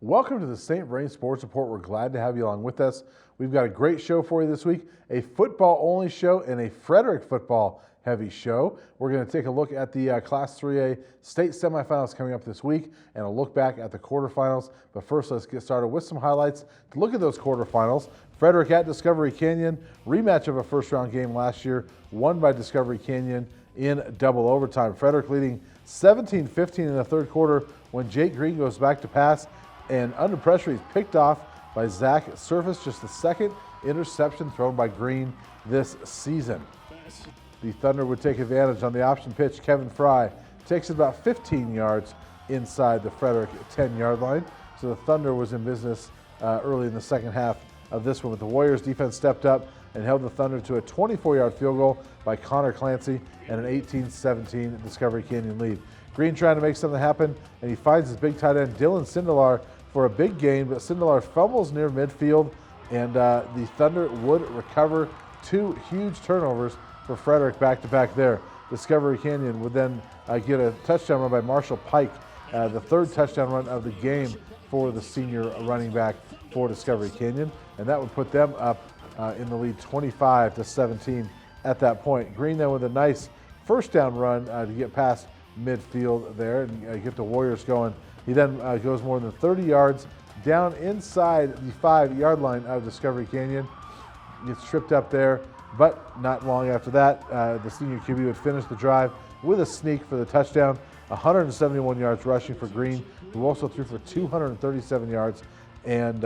Welcome to the St. Vrain Sports Report. We're glad to have you along with us. We've got a great show for you this week, a football-only show and a Frederick football-heavy show. We're going to take a look at the Class 3A state semifinals coming up this week and a look back at the quarterfinals. But first, let's get started with some highlights to look at those quarterfinals. Frederick at Discovery Canyon, rematch of a first-round game last year, won by Discovery Canyon in double overtime. Frederick leading 17-15 in the third quarter when Jake Green goes back to pass, and under pressure, he's picked off by Zach Surface, just the second interception thrown by Green this season. The Thunder would take advantage on the option pitch. Kevin Fry takes it about 15 yards inside the Frederick 10-yard line. So the Thunder was in business early in the second half of this one, but the Warriors defense stepped up and held the Thunder to a 24-yard field goal by Connor Clancy and an 18-17 Discovery Canyon lead. Green trying to make something happen, and he finds his big tight end, Dylan Sindelar, for a big gain, but Sindelar fumbles near midfield, and the Thunder would recover two huge turnovers for Frederick back-to-back there. Discovery Canyon would then get a touchdown run by Marshall Pike, the third touchdown run of the game for the senior running back for Discovery Canyon, and that would put them up in the lead 25-17 at that point. Green then with a nice first down run to get past midfield there and get the Warriors going. He then goes more than 30 yards down inside the 5-yard line of Discovery Canyon. Gets tripped up there, but not long after that, the senior QB would finish the drive with a sneak for the touchdown. 171 yards rushing for Green, who also threw for 237 yards and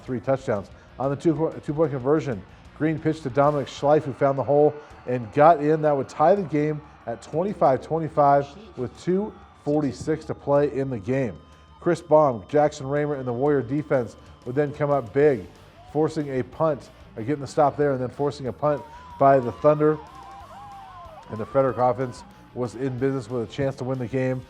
3 touchdowns. On the two-point conversion, Green pitched to Dominic Schleif, who found the hole and got in. That would tie the game at 25-25 with 2:46 to play in the game. Chris Baum, Jackson Raymer, and the Warrior defense would then come up big, forcing a punt, getting the stop there, and then forcing a punt by the Thunder. And the Frederick offense was in business with a chance to win the game.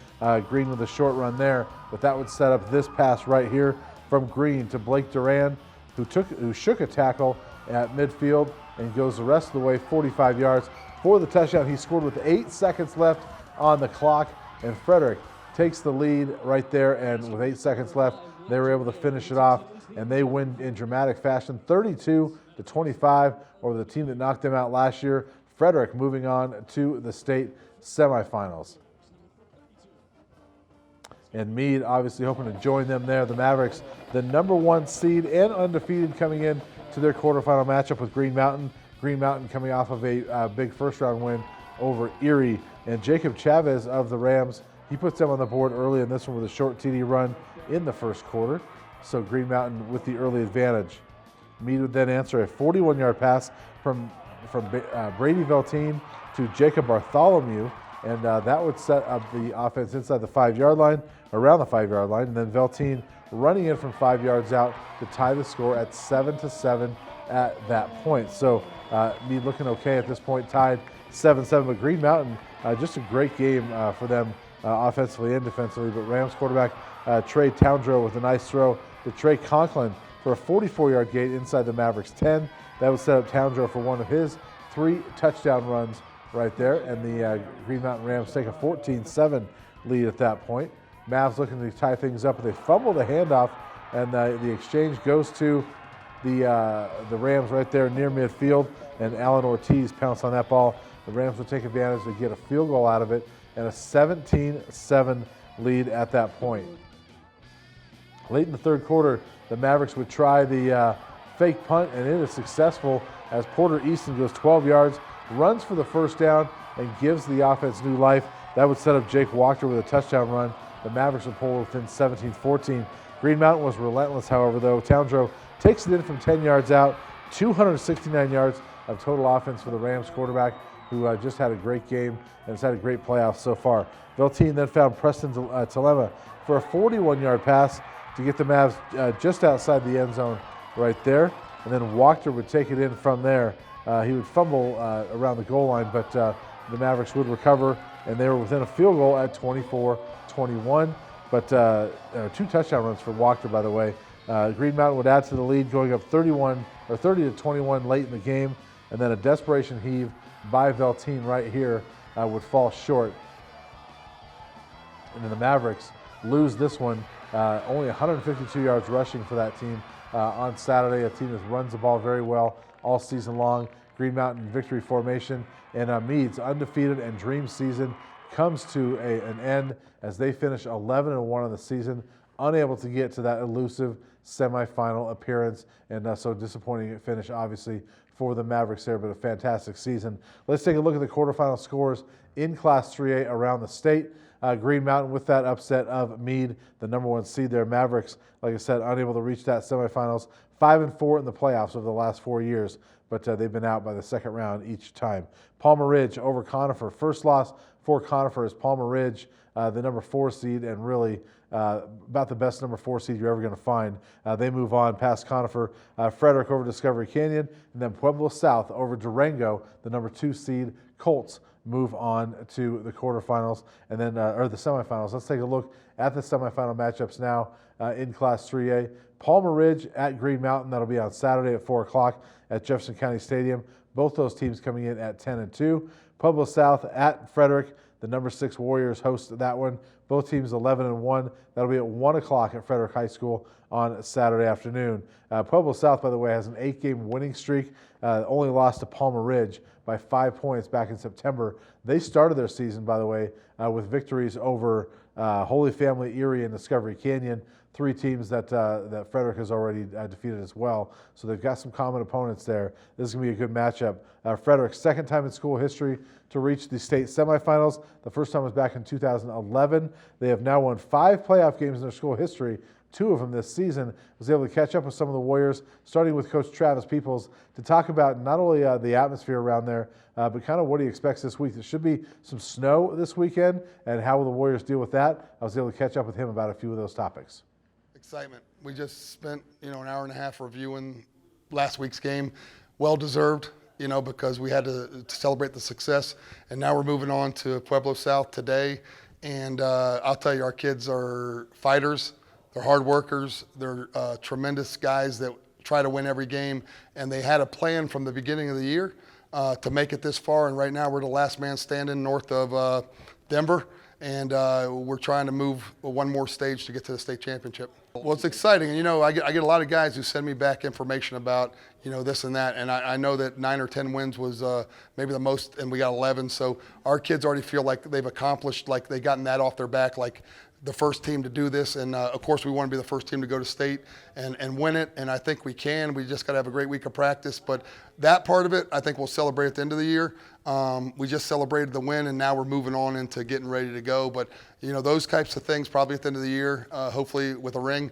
Green with a short run there, but that would set up this pass right here from Green to Blake Duran, who shook a tackle at midfield and goes the rest of the way 45 yards for the touchdown. He scored with 8 seconds left on the clock, and Frederick takes the lead right there, and with 8 seconds left, they were able to finish it off, and they win in dramatic fashion, 32-25 over the team that knocked them out last year. Frederick moving on to the state semifinals. And Meade obviously hoping to join them there. The Mavericks, the #1 seed and undefeated, coming in to their quarterfinal matchup with Green Mountain. Green Mountain coming off of a big first-round win over Erie. And Jacob Chavez of the Rams, he puts them on the board early in this one with a short TD run in the first quarter. So Green Mountain with the early advantage. Meade would then answer a 41-yard pass from Brady Veltine to Jacob Bartholomew, and that would set up the offense inside the 5-yard line, around the 5-yard line, and then Veltine running in from 5 yards out to tie the score at 7-7 at that point. So Meade looking okay at this point, tied 7-7, but Green Mountain, just a great game for them offensively and defensively. But Rams quarterback Trey Towndrow with a nice throw to Trey Conklin for a 44-yard gain inside the Mavericks 10. That would set up Towndrow for one of his 3 touchdown runs right there, and the Green Mountain Rams take a 14-7 lead at that point. Mavs looking to tie things up, but they fumble the handoff, and the exchange goes to the Rams right there near midfield, and Alan Ortiz pounced on that ball. The Rams would take advantage to get a field goal out of it, and a 17-7 lead at that point. Late in the third quarter, the Mavericks would try the fake punt, and it is successful as Porter Easton goes 12 yards, runs for the first down, and gives the offense new life. That would set up Jake Walker with a touchdown run. The Mavericks would pull within 17-14. Green Mountain was relentless, however, though. Towndrow takes it in from 10 yards out, 269 yards of total offense for the Rams quarterback, who just had a great game and has had a great playoff so far. Veltine then found Preston Telema for a 41-yard pass to get the Mavs just outside the end zone right there. And then Wachter would take it in from there. He would fumble around the goal line, but the Mavericks would recover, and they were within a field goal at 24-21. But 2 touchdown runs for Wachter, by the way. Green Mountain would add to the lead, going up 30-21 late in the game, and then a desperation heave by Veltine right here would fall short. And then the Mavericks lose this one Only 152 yards rushing for that team on Saturday, a team that runs the ball very well all season long. Green Mountain victory formation, and Meade's undefeated and dream season comes to an end as they finish 11-1 on the season, unable to get to that elusive semifinal appearance, and so disappointing finish, obviously, for the Mavericks there, but a fantastic season. Let's take a look at the quarterfinal scores in Class 3A around the state. Green Mountain with that upset of Meade, the #1 seed there. Mavericks, like I said, unable to reach that semifinals. 5-4 in the playoffs over the last 4 years, but they've been out by the second round each time. Palmer Ridge over Conifer. First loss for Conifer is Palmer Ridge, the #4 seed, and really about the best #4 seed you're ever going to find. They move on past Conifer. Frederick over Discovery Canyon, and then Pueblo South over Durango, the #2 seed. Colts move on to the quarterfinals, and then or the semifinals. Let's take a look at the semifinal matchups now in Class 3A. Palmer Ridge at Green Mountain. That'll be on Saturday at 4 o'clock at Jefferson County Stadium. Both those teams coming in at 10-2. Pueblo South at Frederick. The #6 Warriors host that one. Both teams 11-1. That'll be at 1 o'clock at Frederick High School on Saturday afternoon. Pueblo South, by the way, has an 8-game winning streak. Only lost to Palmer Ridge by 5 points back in September. They started their season, by the way, with victories over Holy Family, Erie, and Discovery Canyon. 3 teams that Frederick has already defeated as well. So they've got some common opponents there. This is going to be a good matchup. Frederick's second time in school history to reach the state semifinals. The first time was back in 2011. They have now won 5 playoff games in their school history. 2 of them this season. Was able to catch up with some of the Warriors, starting with Coach Travis Peoples, to talk about not only the atmosphere around there, but kind of what he expects this week. There should be some snow this weekend, and how will the Warriors deal with that? I was able to catch up with him about a few of those topics. Excitement. We just spent, an hour and a half reviewing last week's game. Well-deserved, because we had to celebrate the success. And now we're moving on to Pueblo South today. And I'll tell you, our kids are fighters. They're hard workers. They're tremendous guys that try to win every game. And they had a plan from the beginning of the year to make it this far. And right now we're the last man standing north of Denver. And we're trying to move one more stage to get to the state championship. Well, it's exciting. And, I get a lot of guys who send me back information about, this and that. And I know that 9 or 10 wins was maybe the most, and we got 11. So our kids already feel like they've accomplished, like they've gotten that off their back, like the first team to do this. And, of course, we want to be the first team to go to state and win it. And I think we can. We just got to have a great week of practice. But that part of it, I think we'll celebrate at the end of the year. We just celebrated the win, and now we're moving on into getting ready to go. But, those types of things probably at the end of the year, hopefully with a ring.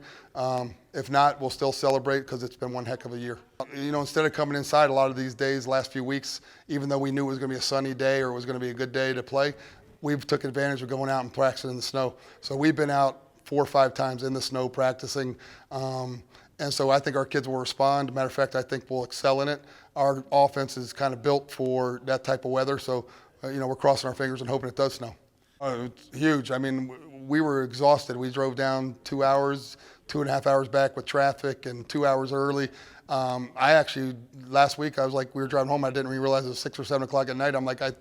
If not, we'll still celebrate because it's been one heck of a year. Instead of coming inside a lot of these days, last few weeks, even though we knew it was going to be a sunny day or it was going to be a good day to play, we've took advantage of going out and practicing in the snow. So we've been out 4 or 5 times in the snow practicing. And so I think our kids will respond. Matter of fact, I think we'll excel in it. Our offense is kind of built for that type of weather. So, we're crossing our fingers and hoping it does snow. It's huge. I mean, we were exhausted. We drove down 2 hours, 2.5 hours back with traffic and 2 hours early. I actually, last week, I was like, we were driving home. I didn't even realize it was 6 or 7 o'clock at night. I'm like, I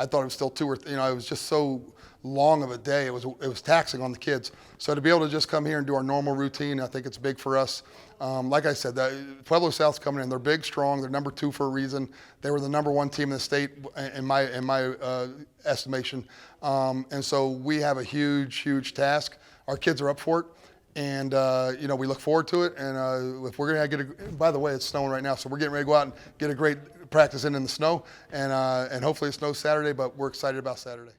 thought it was still 2 or, it was just so long of a day. It was taxing on the kids. So to be able to just come here and do our normal routine, I think it's big for us. Like I said, Pueblo South's coming in. They're big, strong. They're #2 for a reason. They were the #1 team in the state in my estimation. And so we have a huge task. Our kids are up for it. And, we look forward to it. And if we're going to get by the way, it's snowing right now, so we're getting ready to go out and get a great practice in the snow. And hopefully it snows Saturday, but we're excited about Saturday.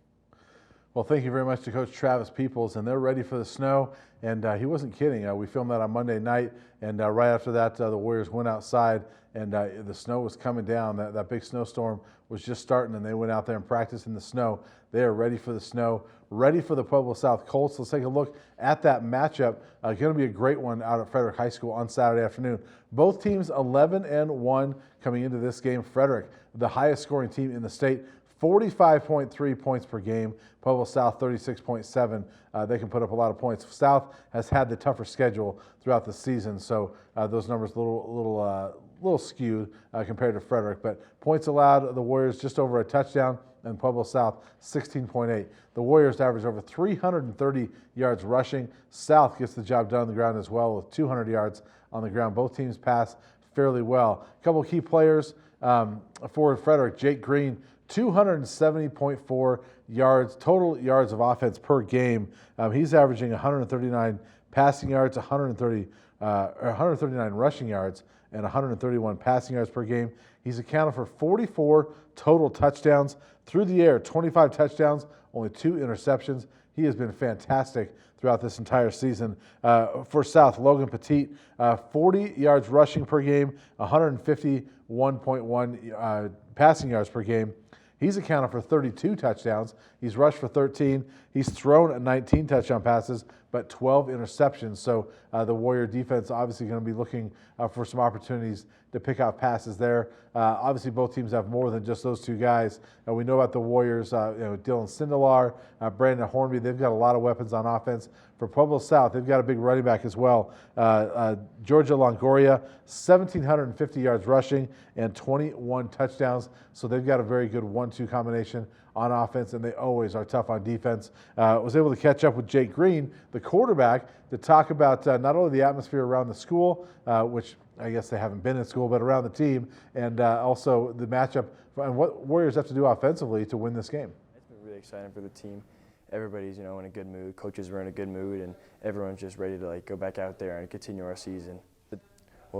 Well, thank you very much to Coach Travis Peoples, and they're ready for the snow. And he wasn't kidding. We filmed that on Monday night, and right after that, the Warriors went outside, and the snow was coming down. That big snowstorm was just starting, and they went out there and practiced in the snow. They are ready for the snow, ready for the Pueblo South Colts. Let's take a look at that matchup. Going to be a great one out at Frederick High School on Saturday afternoon. Both teams 11-1 coming into this game. Frederick, the highest scoring team in the state, 45.3 points per game. Pueblo South 36.7. They can put up a lot of points. South has had the tougher schedule throughout the season, so those numbers a little skewed compared to Frederick. But points allowed, the Warriors just over a touchdown. and Pueblo South 16.8. The Warriors average over 330 yards rushing. South gets the job done on the ground as well with 200 yards on the ground. Both teams pass fairly well. A couple of key players for Frederick. Jake Green, 270.4 yards, total yards of offense per game. He's averaging 139 passing yards, 139 rushing yards, and 131 passing yards per game. He's accounted for 44 total touchdowns through the air, 25 touchdowns, only 2 interceptions. He has been fantastic throughout this entire season. For South, Logan Petit, 40 yards rushing per game, 151.1 passing yards per game. He's accounted for 32 touchdowns. He's rushed for 13. He's thrown 19 touchdown passes, but 12 interceptions. So the Warrior defense obviously going to be looking for some opportunities to pick out passes there. Obviously, both teams have more than just those two guys. We know about the Warriors, Dylan Sindelar, Brandon Hornby. They've got a lot of weapons on offense. For Pueblo South, they've got a big running back as well. Georgia Longoria, 1,750 yards rushing and 21 touchdowns. So they've got a very good 1-2 combination on offense, and they always are tough on defense. Was able to catch up with Jake Green, the quarterback, to talk about not only the atmosphere around the school, which I guess they haven't been in school, but around the team, and also the matchup and what Warriors have to do offensively to win this game. It's been really exciting for the team. Everybody's, in a good mood. Coaches were in a good mood, and everyone's just ready to go back out there and continue our season. It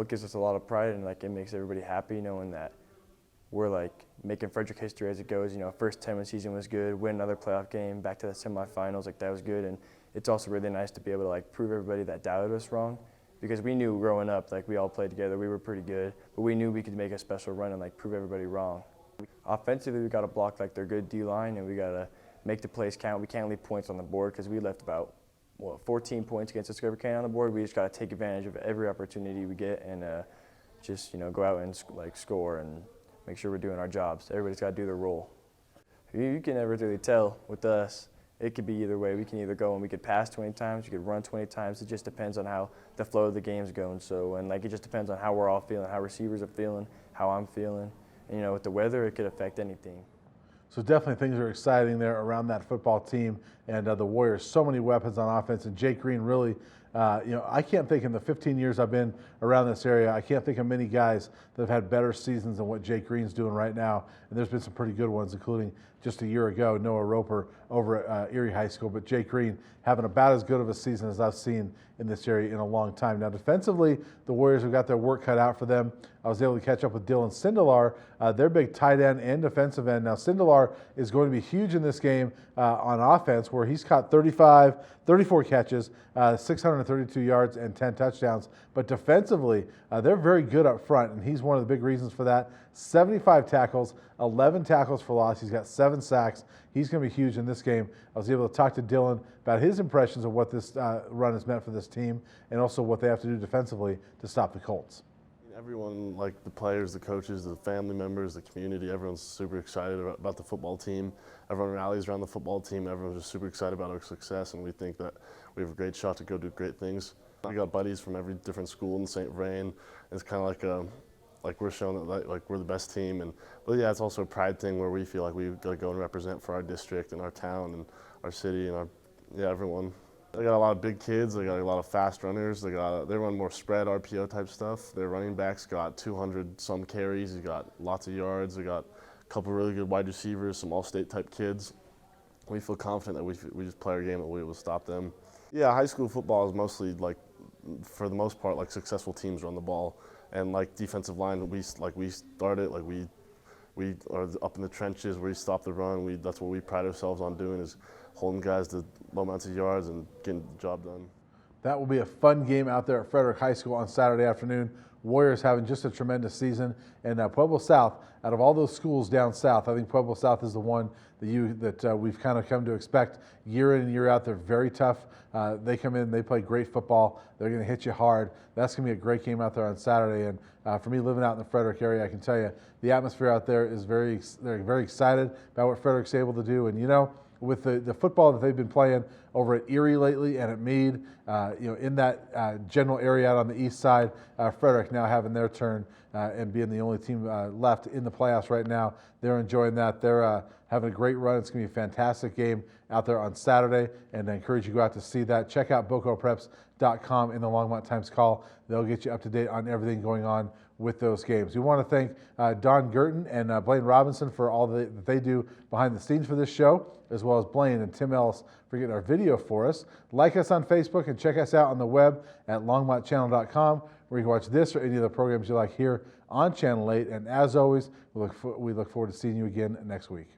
gives us a lot of pride, and it makes everybody happy knowing that we're making Frederick history as it goes. First 10 of the season was good. Win another playoff game, back to the semifinals. That was good, and it's also really nice to be able to prove everybody that doubted us wrong, because we knew growing up we all played together. We were pretty good, but we knew we could make a special run and prove everybody wrong. Offensively, we got to block their good D line, and we got to make the plays count. We can't leave points on the board because we left about 14 points against Discovery County on the board. We just got to take advantage of every opportunity we get and just go out and score and make sure we're doing our jobs. Everybody's got to do their role. You can never really tell with us. It could be either way. We can either go and we could pass 20 times, we could run 20 times. It just depends on how the flow of the game's going. So, and it just depends on how we're all feeling, how receivers are feeling, how I'm feeling. And with the weather, it could affect anything. So definitely things are exciting there around that football team and the Warriors. So many weapons on offense, and Jake Green really, I can't think in the 15 years I've been around this area, I can't think of many guys that have had better seasons than what Jake Green's doing right now. And there's been some pretty good ones, including just a year ago, Noah Roper over at Erie High School. But Jake Green having about as good of a season as I've seen in this area in a long time. Now defensively, the Warriors have got their work cut out for them. I was able to catch up with Dylan Sindelar, their big tight end and defensive end. Now Sindelar is going to be huge in this game on offense, where he's caught 34 catches, 632 yards, and 10 touchdowns. But defensively, they're very good up front, and he's one of the big reasons for that. 75 tackles, 11 tackles for loss. He's got 7 sacks. He's going to be huge in this game. I was able to talk to Dylan about his impressions of what this run has meant for this team and also what they have to do defensively to stop the Colts. Everyone, the players, the coaches, the family members, the community, everyone's super excited about the football team. Everyone rallies around the football team. Everyone's just super excited about our success, and we think that we have a great shot to go do great things. We got buddies from every different school in St. Vrain. It's kind of we're showing that we're the best team, but yeah, it's also a pride thing where we feel like we go and represent for our district and our town and our city and everyone. They got a lot of big kids. They got a lot of fast runners. They run more spread RPO type stuff. Their running backs got 200 some carries. They got lots of yards. They got a couple really good wide receivers, some all-state type kids. We feel confident that we just play our game and we will stop them. Yeah, high school football is mostly for the most part successful teams run the ball, and defensive line we start it we are up in the trenches where we stop the run. That's what we pride ourselves on doing, is holding guys to low amounts of yards and getting the job done. That will be a fun game out there at Frederick High School on Saturday afternoon. Warriors having just a tremendous season, and Pueblo South, out of all those schools down south, I think Pueblo South is the one that we've kind of come to expect year in and year out. They're very tough. They come in, they play great football. They're going to hit you hard. That's going to be a great game out there on Saturday. And for me, living out in the Frederick area, I can tell you the atmosphere out there is they're very excited about what Frederick's able to do. And with the football that they've been playing over at Erie lately and at Meade, in that general area out on the east side, Frederick now having their turn and being the only team left in the playoffs right now. They're enjoying that. They're having a great run. It's going to be a fantastic game out there on Saturday, and I encourage you to go out to see that. Check out BocoPreps.com in the Longmont Times-Call. They'll get you up to date on everything going on with those games. We want to thank Don Gurton and Blaine Robinson for all that they do behind the scenes for this show, as well as Blaine and Tim Ellis for getting our video for us. Like us on Facebook and check us out on the web at longmontchannel.com, where you can watch this or any of the programs you like here on Channel 8. And as always, we look forward to seeing you again next week.